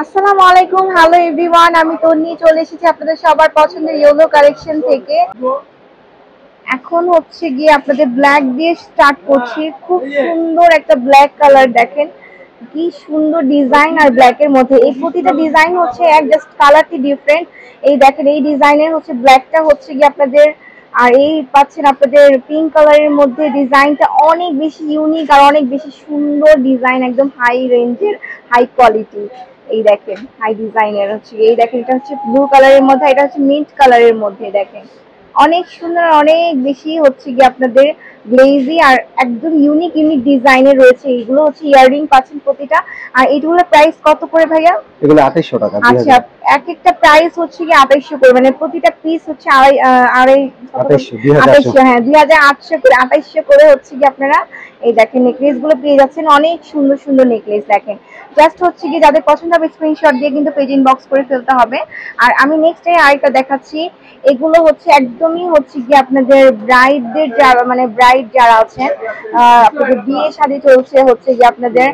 আসসালামু আলাইকুম, hello everyone. আমি তন্নি চলে এসেছি আপনাদের সবার পছন্দের ইয়েলো কালেকশন থেকে। এখন হচ্ছে গিয়ে আপনাদের ব্ল্যাক দিয়ে স্টার্ট করছি। খুব সুন্দর একটা ব্ল্যাক কালার, দেখেন কি সুন্দর ডিজাইন। আর ব্ল্যাক এর মধ্যে এই প্রতিটা ডিজাইন হচ্ছে এক, জাস্ট কালারটি ডিফারেন্ট। এই দেখেন এই ডিজাইনের হচ্ছে ব্ল্যাকটা হচ্ছে গিয়ে আপনাদের, আর এই পাচ্ছেন আপনাদের পিঙ্ক কালারের মধ্যে। ডিজাইনটা অনেক বেশি ইউনিক আর অনেক বেশি সুন্দর ডিজাইন, একদম হাই রেঞ্জের, হাই কোয়ালিটি। এই দেখেন হাই ডিজাইনের হচ্ছে, এই দেখেন এটা হচ্ছে ব্লু কালারের মধ্যে, এটা হচ্ছে মিন্ট কালারের মধ্যে। দেখেন অনেক সুন্দর, অনেক বেশি হচ্ছে কি আপনাদের গ্লেজি আর একদম ইউনিক ইউনিক ডিজাইনের রয়েছে। এগুলো হচ্ছে ইয়াররিং পাচ্ছেন প্রতিটা। আর এইগুলোর প্রাইস কত করে ভাইয়া? এগুলো 2800 টাকা। আচ্ছা, এক একটা প্রাইস হচ্ছে কি 2800 করে, মানে প্রতিটা পিস হচ্ছে আড়াই আড়াই 2800, হ্যাঁ 2800 করে, 2800 করে হচ্ছে কি আপনারা এই দেখেন নেকলেস গুলো পেয়ে যাচ্ছেন। অনেক সুন্দর সুন্দর নেকলেস দেখেন। জাস্ট হচ্ছে কি যাদের পছন্দ হবে স্ক্রিনশট দিয়ে কিন্তু পেজ ইনবক্স করে ফেলতে হবে। আর আমি নেক্সট আরেকটা দেখাচ্ছি। এগুলো হচ্ছে একদমই হচ্ছে কি আপনাদের ব্রাইডদের যারা, মানে ব্রাইড যারা আছেন, আপনাদের বিয়ে শাদী চলছে, হচ্ছে কি আপনাদের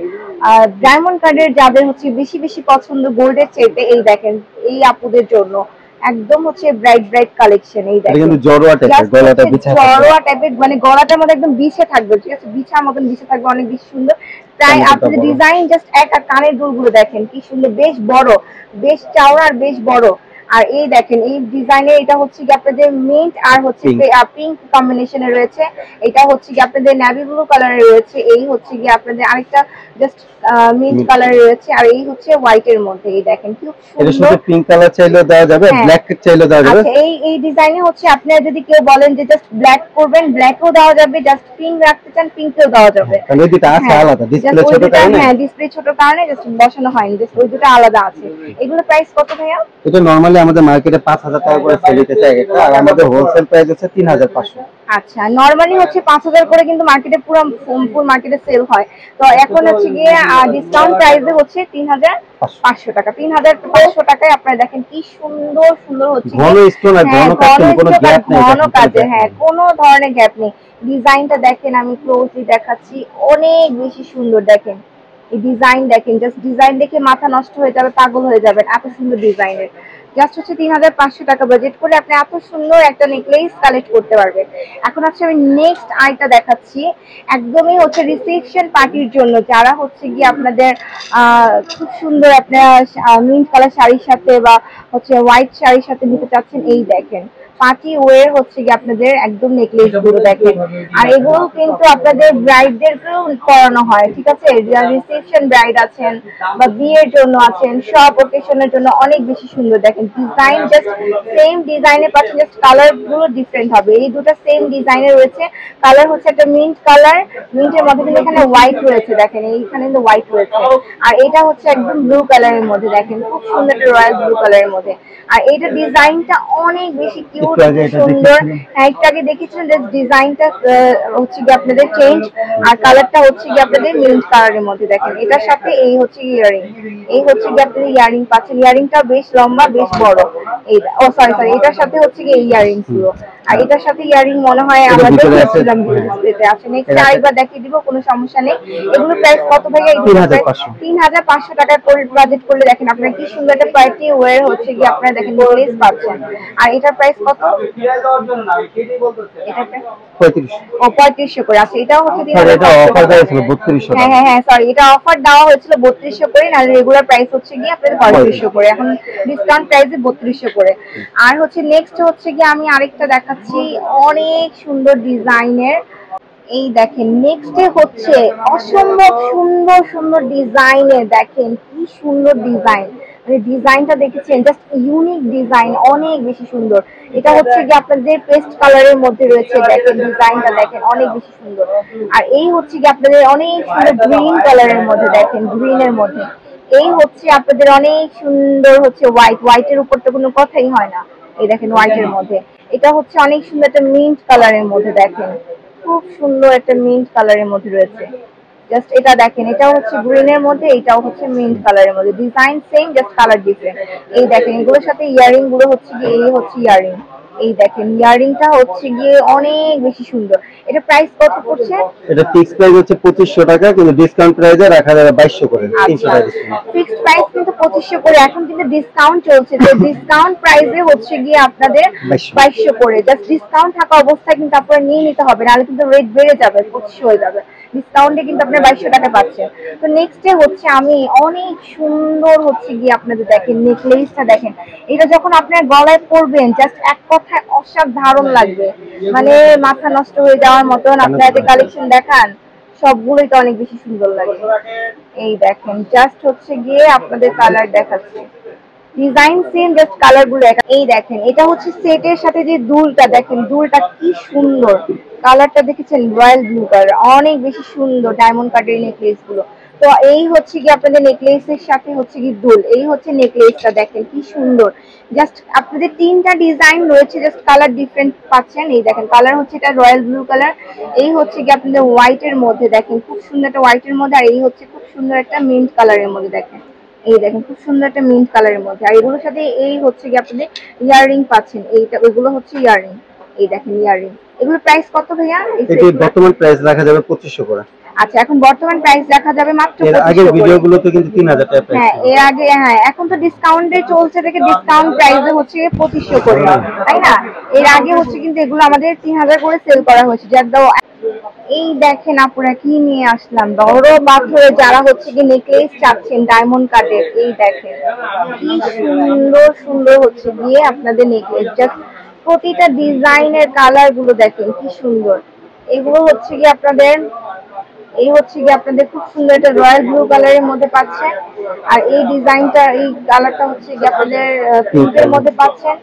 ডায়মন্ড কার্ডের যাদের হচ্ছে বেশি বেশি পছন্দ গোল্ডের চাইতে, এই দেখেন এই আপুদের জন্য একদম হচ্ছে ব্রাইট ব্রাইট কালেকশন। এই দেখেন কিন্তু জড়োয়া টাইপের, গলাটা বিছা থাকবে, জড়োয়া টাইপের, মানে গলাটার মধ্যে একদম বিছে থাকবে, ঠিক আছে, বিছার মতন বিছে থাকবে, অনেক বেশি সুন্দর। প্রায় আপনাদের ডিজাইন জাস্ট এক, আর কানের দুলগুলো দেখেন কি সুন্দর, বেশ বড়, বেশ চওড়া আর বেশ বড়। আর এই দেখেন এই ডিজাইনে, এটা হচ্ছে কি আপনাদের মিন্ট আর হচ্ছে পিঙ্ক কম্বিনেশনে রয়েছে। এটা হচ্ছে কি আপনাদের নেভি ব্লু কালারে রয়েছে। এই হচ্ছে কি আপনাদের আরেকটা জাস্ট মিন্ট কালারে রয়েছে। আর এই হচ্ছে হোয়াইট এর মধ্যে। এই দেখেন কি সুন্দর। এটা শুধু পিঙ্ক কালার চাইলেও দেওয়া যাবে, ব্ল্যাক চাইলেও দেওয়া যাবে। আচ্ছা, এই ডিজাইনে হচ্ছে আপনারা যদি কেউ বলেন যে জাস্ট ব্ল্যাক করবেন, ব্ল্যাকও দেওয়া যাবে, জাস্ট পিঙ্ক রাখতে চান পিঙ্কও দেওয়া যাবে। কারণ ওই দুটো আছে আলাদা, ডিসপ্লে ছোট কারণে। হ্যাঁ, ডিসপ্লে ছোট কারণে জাস্ট বসানো হয়নি, জাস্ট ওই দুটো আলাদা আছে। এগুলো প্রাইস কত ভাইয়া? এটা নরমালি আমাদের মার্কেটে 5000 টাকা করে সেল হইতেছে একটা, আর আমাদের হোলসেল প্রাইস হচ্ছে 3500। আচ্ছা, নরমালি হচ্ছে 5000 করে কিন্তু মার্কেটে পুরো ফুল মার্কেটে সেল হয়। তো এখন হচ্ছে গিয়ে ডিসকাউন্ট প্রাইসে হচ্ছে 3500 টাকা। 3500 টাকায় আপনারা দেখেন কি সুন্দর সুন্দর হচ্ছে ঘন স্টোন আর ঘন কাজ, কোনো গ্যাপ নেই, ঘন কাজে, হ্যাঁ কোনো ধরনের গ্যাপ নেই। ডিজাইনটা দেখেন, আমি ক্লোজলি দেখাচ্ছি, অনেক বেশি সুন্দর। দেখেন এই ডিজাইন দেখেন, জাস্ট ডিজাইন দেখে মাথা নষ্ট হয়ে যাবে, পাগল হয়ে যাবেন, এত সুন্দর ডিজাইনের। জাস্ট হচ্ছে 3500 টাকা বাজেট করে আপনি এত সুন্দর একটা নেকলেস কালেক্ট করতে পারবেন। এখন হচ্ছে আমি নেক্সট আইটা দেখাচ্ছি, একদমই হচ্ছে রিসেপশন পার্টির জন্য, যারা হচ্ছে গিয়ে আপনাদের খুব সুন্দর আপনার মিন্ট কালার শাড়ির সাথে বা হচ্ছে হোয়াইট শাড়ির সাথে নিতে চাচ্ছেন। এই দেখেন পার্টি ওয়্যার হচ্ছে কি আপনাদের একদম নেকলেস গুলো দেখেন। আর এগুলো কিন্তু আপনাদের ব্রাইডদেরকেও পরানো হয়, ঠিক আছে, যারা রিসেপশন ব্রাইড আছেন বা বিয়ের জন্য আছেন, সব ওকেশনের জন্য অনেক বেশি সুন্দর। দেখেন ডিজাইন জাস্ট সেম ডিজাইনের পাশে জাস্ট কালার গুলো ডিফারেন্ট হবে। এই দুটো সেম ডিজাইনে রয়েছে। কালার হচ্ছে একটা মিন্ট কালার, মিন্টের মধ্যে কিন্তু এখানে হোয়াইট রয়েছে, দেখেন এইখানে কিন্তু হোয়াইট রয়েছে। আর এটা হচ্ছে একদম ব্লু কালারের মধ্যে, দেখেন খুব সুন্দর একটা রয়্যাল ব্লু কালারের মধ্যে। আর এইটা ডিজাইনটা অনেক বেশি কিউট সুন্দর। একটু আগে দেখেছেন যে ডিজাইনটা হচ্ছে কি আপনাদের চেঞ্জ, আর কালারটা হচ্ছে কি আপনাদের মিন্ট কালারের মধ্যে। দেখেন এটার সাথে এই হচ্ছে ইয়ারিং, এই হচ্ছে কি আপনাদের ইয়ারিং পাচ্ছেন। ইয়ারিংটা বেশ লম্বা, বেশ বড়। এইটা সরি এটার সাথে হচ্ছে কি ইয়ারিং পুরো। আর এটার সাথে ইয়ারিং মনে হয় আমরা দেখেছিলাম ডিসপ্লেতে আছে। নেক্সট আরেকবার দেখিয়ে দিব, কোনো সমস্যা নেই। এগুলো প্রাইস কত ভাইয়া? 3500 টাকা করে বাজেট করলে দেখেন আপনারা কি সুন্দর একটা পার্টি ওয়্যার হচ্ছে কি আপনারা দেখেন নেকলেস পাচ্ছেন। আর এটার প্রাইস কত? ও 3500 করে। আচ্ছা, এটাও হচ্ছে অফার দেওয়া ছিল 3200। হ্যাঁ সরি, এটা অফার দেওয়া হয়েছিল 3200 করে, নাহলে রেগুলার প্রাইস হচ্ছে গিয়ে আপনাদের 3500 করে, এখন ডিসকাউন্ট প্রাইসে 3200 করে। আর হচ্ছে নেক্সট হচ্ছে গিয়ে আমি আরেকটা দেখাচ্ছি, অনেক সুন্দর ডিজাইনের। এই দেখেন নেক্সটে হচ্ছে অসম্ভব সুন্দর সুন্দর ডিজাইনের, দেখেন কি সুন্দর ডিজাইন, মানে ডিজাইনটা দেখেছেন, জাস্ট ইউনিক ডিজাইন, অনেক বেশি সুন্দর। এটা হচ্ছে কি আপনাদের পেস্ট কালারের মধ্যে রয়েছে, দেখেন ডিজাইনটা দেখেন অনেক বেশি সুন্দর। আর এই হচ্ছে কি আপনাদের অনেক সুন্দর গ্রিন কালারের মধ্যে, দেখেন গ্রিনের মধ্যে। এই হচ্ছে আপনাদের অনেক সুন্দর হচ্ছে হোয়াইটের উপর তো কোনো কথাই হয় না। এই দেখেন হোয়াইটের মধ্যে, এটা হচ্ছে অনেক সুন্দর একটা মিন্ট কালারের মধ্যে, দেখেন খুব সুন্দর একটা মিন্ট কালারের মধ্যে রয়েছে। জাস্ট এটা দেখেন, এটা হচ্ছে গ্রিনের মধ্যে, এটাও হচ্ছে মিন্ট কালারের মধ্যে, design same just colour different. এই দেখেন এগুলোর সাথে ইয়ারিং গুলো হচ্ছে কি, এই হচ্ছে ইয়ারিং, এই দেখেন ইয়ারিংটা হচ্ছে গিয়ে অনেক বেশি সুন্দর। এটা প্রাইস কত পড়ছে? এটা ফিক্স প্রাইস হচ্ছে 2500 টাকা, কিন্তু ডিসকাউন্ট প্রাইসে রাখা যাবে 2200 করে, 300 টাকা ডিসকাউন্ট। ফিক্সড প্রাইস কিন্তু 2500 করে, এখন কিন্তু ডিসকাউন্ট চলছে, তো ডিসকাউন্ট প্রাইসে হচ্ছে গিয়ে আপনাদের 2200 করে। জাস্ট ডিসকাউন্ট থাকা অবস্থায় কিন্তু আপনারা নিয়ে নিতে হবে, নাহলে কিন্তু রেট বেড়ে যাবে, 2500 হয়ে যাবে। ডিসকাউন্টে কিন্তু আপনারা 2200 টাকা পাচ্ছেন। তো নেক্সটে হচ্ছে আমি অনেক সুন্দর হচ্ছে গিয়ে আপনাদের দেখেন নেকলেসটা দেখেন, এটা যখন আপনার গলায় পরবেন জাস্ট এক কথায় অসাধারণ লাগবে, মানে মাথা নষ্ট হয়ে যাওয়ার মতন। আপনারা যে কালেকশন দেখান সবগুলোই তো অনেক বেশি সুন্দর লাগে। এই দেখেন জাস্ট হচ্ছে গিয়ে আপনাদের কালার দেখাচ্ছি, ডিজাইন সেম, জাস্ট কালার গুলো এই দেখেন। এটা হচ্ছে সেটের সাথে যে দুলটা দেখেন, দুলটা কি সুন্দর, কালারটা দেখেছেন রয়্যাল ব্লু কালার, অনেক বেশি সুন্দর ডায়মন্ড কাটের নেকলেস গুলো। তো এই হচ্ছে কি আপনাদের নেকলেসের সাথে হচ্ছে কি দুল, এই হচ্ছে নেকলেসটা দেখেন কি সুন্দর। জাস্ট আপনাদের তিনটা ডিজাইন রয়েছে, জাস্ট কালার ডিফারেন্ট পাচ্ছেন। এই দেখেন কালার হচ্ছে এটা রয়্যাল ব্লু কালার, এই হচ্ছে কি আপনাদের হোয়াইটের মধ্যে দেখেন খুব সুন্দর একটা হোয়াইটের মধ্যে, আর এই হচ্ছে খুব সুন্দর একটা মিন্ট কালারের মধ্যে দেখেন। এই দেখেন খুব সুন্দর একটা মিন্ট কালারের মধ্যে, আর এগুলোর সাথে এই হচ্ছে কি আপনাদের ইয়াররিং পাচ্ছেন, এইটা ওইগুলো হচ্ছে ইয়াররিং। এই দেখেন ইয়াররিং, এগুলো প্রাইস কত ভাইয়া? এটি বর্তমান প্রাইস রাখা যাবে 2500 করে। আচ্ছা, এখন বর্তমান প্রাইস রাখা যাবে মাত্র 2500 এর আগের ভিডিওগুলোতে কিন্তু 3000 টাকা প্রাইস। হ্যাঁ এর আগে, হ্যাঁ এখন তো ডিসকাউন্টে চলছে, থেকে ডিসকাউন্ট প্রাইসে হচ্ছে 2500 করে, তাই না? এর আগে হচ্ছে কিন্তু এগুলো আমাদের 3000 করে সেল করা হয়েছে, যার দাও। এই দেখেন আপুরা কি নিয়ে আসলাম, বড় পাথরে যারা হচ্ছে কি নেকলেস চাচ্ছেন ডায়মন্ড কাটের, এই দেখেন কি সুন্দর সুন্দর হচ্ছে গিয়ে আপনাদের নেকলেস, জাস্ট প্রতিটা ডিজাইনের কালার গুলো দেখেন কি সুন্দর। এগুলো হচ্ছে কি আপনাদের, এই হচ্ছে কি আপনাদের খুব সুন্দর একটা রয়্যাল ব্লু কালারের মধ্যে পাচ্ছেন, আর এই ডিজাইনটা এই কালারটা হচ্ছে কি আপনাদের পিঙ্কের মধ্যে পাচ্ছেন।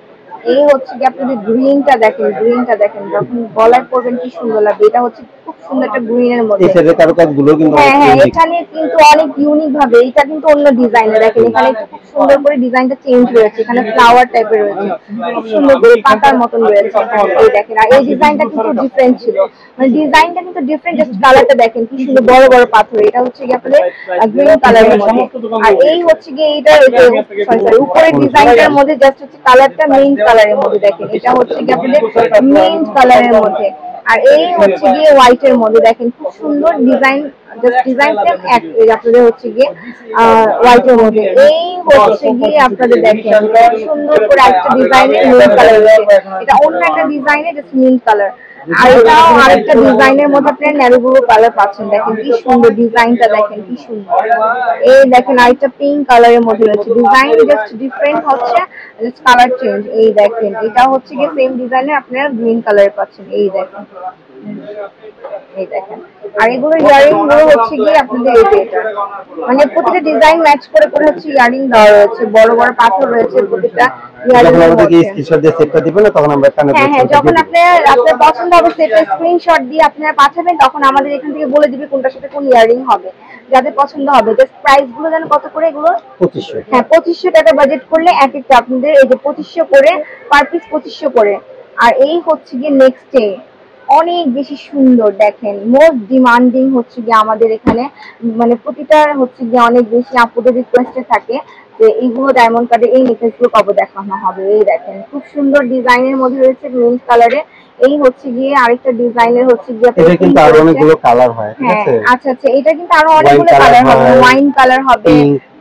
এই হচ্ছে কি আপনাদের গ্রিনটা দেখেন, গ্রিনটা দেখেন যখন গলায় পরবেন কি সুন্দর লাগবে, এটা হচ্ছে খুব সুন্দর একটা গ্রিনের মধ্যে। এই সাইডে কারুকাজগুলো কিন্তু হ্যাঁ হ্যাঁ, এখানে কিন্তু অনেক ইউনিক ভাবে, এটা কিন্তু অন্য ডিজাইনের দেখেন, এখানে একটু খুব সুন্দর করে ডিজাইনটা চেঞ্জ রয়েছে, এখানে ফ্লাওয়ার টাইপের রয়েছে, খুব সুন্দর করে পাতার মতন রয়েছে। এই দেখেন, আর এই ডিজাইনটা কিন্তু ডিফারেন্ট ছিল, মানে ডিজাইনটা কিন্তু ডিফারেন্ট, জাস্ট কালারটা দেখেন কি সুন্দর, বড় বড় পাথর। এটা হচ্ছে কি আপনাদের গ্রিন কালারের মধ্যে, আর এই হচ্ছে কি এইটা সরি উপরের ডিজাইনটার মধ্যে জাস্ট হচ্ছে কালারটা মিন্ট কালারের মধ্যে দেখেন, এটা হচ্ছে কি আপনাদের মিন্ট কালারের মধ্যে, আর এই হচ্ছে গিয়ে হোয়াইটের মধ্যে দেখেন খুব সুন্দর ডিজাইন, জাস্ট ডিজাইন সেম এক, আপনাদের হচ্ছে গিয়ে হোয়াইটের মধ্যে। এই হচ্ছে গিয়ে আপনাদের দেখেন সুন্দর করে একটা ডিজাইনের মিন্ট কালার রয়েছে, এটা অন্য একটা ডিজাইনের জাস্ট মিন্ট কালার, আর এটাও আরেকটা ডিজাইনের মধ্যে আপনারা ন্যারো ব্লু কালার পাচ্ছেন। দেখেন কি সুন্দর ডিজাইনটা, দেখেন কি সুন্দর। এই দেখেন আরেকটা পিঙ্ক কালারের মধ্যে রয়েছে, ডিজাইন জাস্ট ডিফারেন্ট হচ্ছে, জাস্ট কালার চেঞ্জ। এই দেখেন এটা হচ্ছে গিয়ে সেম ডিজাইনের আপনারা গ্রিন কালারে পাচ্ছেন। এই দেখেন, এই দেখেন, আর এগুলো ইয়ারিং গুলো হচ্ছে গিয়ে আপনাদের এই যে এটা মানে প্রতিটা ডিজাইন ম্যাচ করে করে হচ্ছে ইয়ারিং দেওয়া রয়েছে, বড় বড় পাথর রয়েছে প্রতিটা ইয়ারিং। যখন আমাদেরকে স্ক্রিনশট দিয়ে সেটটা দিবেন না, তখন আমরা কানে হ্যাঁ হ্যাঁ, যখন আপনার পছন্দ হবে সেটা স্ক্রিনশট দিয়ে আপনারা পাঠাবেন, তখন আমাদের এখান থেকে বলে দিবে কোনটার সাথে কোন ইয়ারিং হবে, যাদের পছন্দ হবে। জাস্ট প্রাইস গুলো জানেন কত করে এগুলো? 2500। হ্যাঁ 2500 টাকা বাজেট করলে এক একটা আপনাদের এই যে 2500 করে পার পিস, 2500 করে। আর এই হচ্ছে গিয়ে নেক্সট ডে অনেক বেশি সুন্দর দেখেন, মোস্ট ডিমান্ডিং হচ্ছে গিয়ে আমাদের এখানে, মানে প্রতিটা হচ্ছে গিয়ে অনেক বেশি আপুদের রিকোয়েস্টে থাকে যে এইগুলো ডায়মন্ড কার্ডে এই নেকলেস গুলো কবে দেখানো হবে। এই দেখেন খুব সুন্দর ডিজাইনের মধ্যে রয়েছে মিন্ট কালারে, এই হচ্ছে গিয়ে আরেকটা ডিজাইনের হচ্ছে গিয়ে এটা কিন্তু আরো অনেকগুলো কালার হয়, ঠিক হ্যাঁ আছে? আচ্ছা আচ্ছা, এটা কিন্তু আরো অনেকগুলো কালার হবে, ওয়াইন কালার হবে,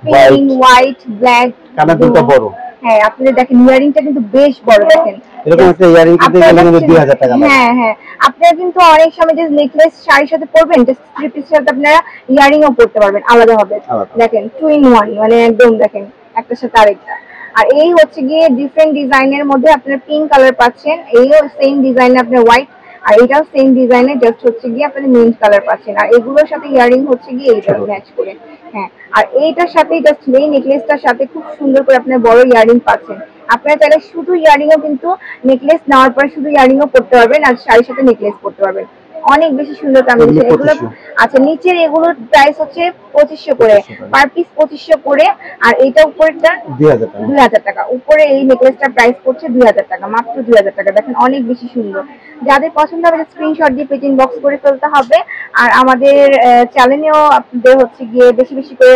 পিঙ্ক, হোয়াইট, ব্ল্যাক, কানের দুলটা বড়। হ্যাঁ আপনাদের দেখেন ইয়ারিংটা কিন্তু বেশ বড়, দেখেন এরকম একটা ইয়ারিং কিনতে গেলে কিন্তু 2000 টাকা লাগে। হ্যাঁ হ্যাঁ, আপনারা কিন্তু অনেক সময় যে নেকলেস শাড়ির সাথে পরবেন, জাস্ট থ্রি পিসের সাথে আপনারা ইয়ারিং ও পরতে পারবেন আলাদা হবে। দেখেন 2 in 1, মানে একদম দেখেন একটার সাথে আরেকটা। আর এই হচ্ছে গিয়ে ডিফারেন্ট ডিজাইনের মধ্যে আপনারা পিঙ্ক কালার পাচ্ছেন, এইও সেম ডিজাইনে আপনার হোয়াইট, আর এটাও সেম ডিজাইনে জাস্ট হচ্ছে গিয়ে আপনারা মিন্ট কালার পাচ্ছেন, আর এগুলোর সাথে ইয়ারিং হচ্ছে গিয়ে এইটা ম্যাচ করে। হ্যাঁ, আর এইটার সাথে জাস্ট এই নেকলেসটার সাথে খুব সুন্দর করে আপনার বড় ইয়ারিং পাচ্ছেন। আপনারা চাইলে শুধু ইয়ারিংও কিন্তু নেকলেস নেওয়ার পর শুধু ইয়ারিংও পরতে পারবেন, আর শাড়ির সাথে নেকলেস পরতে পারবেন, অনেক বেশি সুন্দর কম্বিনেশন এগুলো। আচ্ছা, নিচের এগুলোর প্রাইস হচ্ছে 2500 করে পার পিস, 2500 করে, আর এইটা উপরেরটা 2000 টাকা। উপরে এই নেকলেসটার প্রাইস পড়ছে 2000 টাকা, মাত্র 2000 টাকা। দেখেন অনেক বেশি সুন্দর, যাদের পছন্দ হবে স্ক্রিনশট দিয়ে পেজ ইনবক্স করে ফেলতে হবে। আর আমাদের চ্যানেলেও আপনাদের হচ্ছে গিয়ে বেশি বেশি করে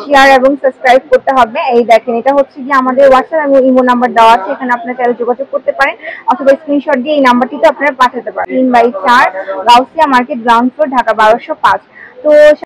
শেয়ার এবং সাবস্ক্রাইব করতে হবে। এই দেখেন, এটা হচ্ছে গিয়ে আমাদের হোয়াটসঅ্যাপ এবং ইমো নাম্বার দেওয়া আছে, এখানে আপনারা চাইলে যোগাযোগ করতে পারেন অথবা স্ক্রিনশট দিয়ে এই নাম্বারটিতে আপনারা পাঠাতে পারেন। 3/4 Gausia market, ground floor, Dhaka 1205। তো